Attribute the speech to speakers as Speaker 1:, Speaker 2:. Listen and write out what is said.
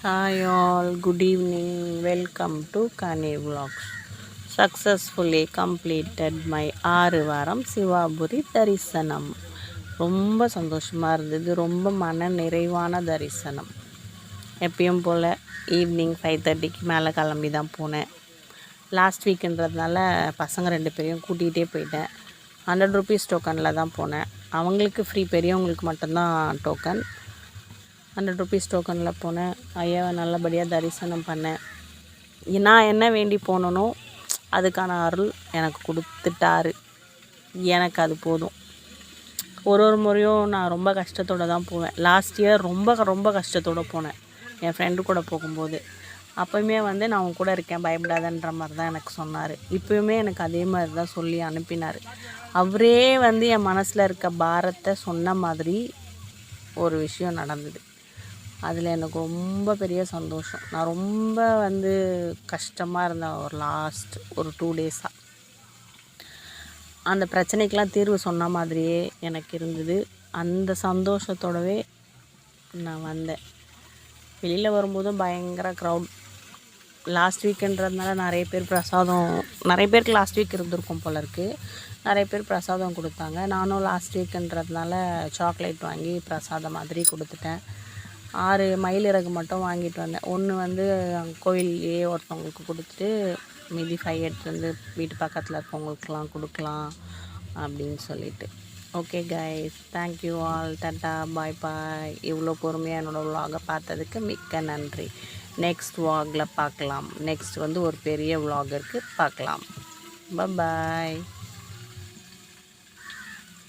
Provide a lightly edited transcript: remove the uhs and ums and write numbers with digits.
Speaker 1: Hi all, good evening. Welcome to Kani Vlogs. Successfully completed my 6 வாரம் சிவாபுரி தரிசனம். ரொம்ப சந்தோஷமாக இருந்தது. ரொம்ப மன நிறைவான தரிசனம். எப்பயும் போல் ஈவினிங் 5:30க்கு மேலே கிளம்பி தான் போனேன். லாஸ்ட் வீக்குன்றதுனால பசங்க 2 பேரையும் கூட்டிகிட்டே போயிட்டேன். 100 rupees டோக்கனில் தான் போனேன். அவங்களுக்கு ஃப்ரீ, பெரியவங்களுக்கு மட்டும்தான் டோக்கன். 100 rupees டோக்கனில் போனேன். ஐயாவை நல்லபடியாக தரிசனம் பண்ணேன். நான் என்ன வேண்டி போனனோ அதுக்கான அருள் எனக்கு கொடுத்துட்டாரு. எனக்கு அது போதும். ஒரு முறையும் நான் ரொம்ப கஷ்டத்தோடு தான் போவேன். லாஸ்ட் இயர் ரொம்ப கஷ்டத்தோடு போனேன் என் ஃப்ரெண்டு கூட போகும்போது. அப்போயுமே நான் உன் கூட இருக்கேன், பயப்படாதன்ற மாதிரி தான் எனக்கு சொன்னார். இப்போயுமே எனக்கு அதே மாதிரி தான் சொல்லி அனுப்பினார். அவரே என் மனசில் இருக்க பாரத்தை சொன்ன மாதிரி ஒரு விஷயம் நடந்தது. அதில் எனக்கு ரொம்ப பெரிய சந்தோஷம். நான் ரொம்ப கஷ்டமாக இருந்தேன் லாஸ்ட் ஒரு 2 டேஸாக. அந்த பிரச்சனைக்கெலாம் தீர்வு சொன்ன மாதிரியே எனக்கு இருந்தது. அந்த சந்தோஷத்தோடவே நான் வந்தேன். வெளியில் வரும்போதும் பயங்கர க்ரௌட். லாஸ்ட் வீக்குன்றதுனால நிறைய பேருக்கு லாஸ்ட் வீக் இருந்திருக்கும் போல இருக்குது. நிறைய பேர் பிரசாதம் கொடுத்தாங்க. நானும் லாஸ்ட் வீக்குன்றதுனால சாக்லேட் வாங்கி பிரசாதம் மாதிரி கொடுத்துட்டேன். 6 மயிலிறகு மட்டும் வாங்கிட்டு வந்தேன். ஒன்று கோயில்லையே ஒருத்தவங்களுக்கு கொடுத்துட்டு மீதி 5 எடுத்துட்டு வீட்டு பக்கத்தில் இருக்கவங்களுக்கெலாம் கொடுக்கலாம் அப்படின்னு சொல்லிட்டு. Okay guys, thank you all. டாட்டா, பாய் பாய். இவ்வளோ பொறுமையாக என்னோடய விலாகை பார்த்ததுக்கு மிக்க நன்றி. நெக்ஸ்ட் விலாகில் பார்க்கலாம். நெக்ஸ்ட் ஒரு பெரிய விலாக் இருக்குது, பார்க்கலாம். பாய்.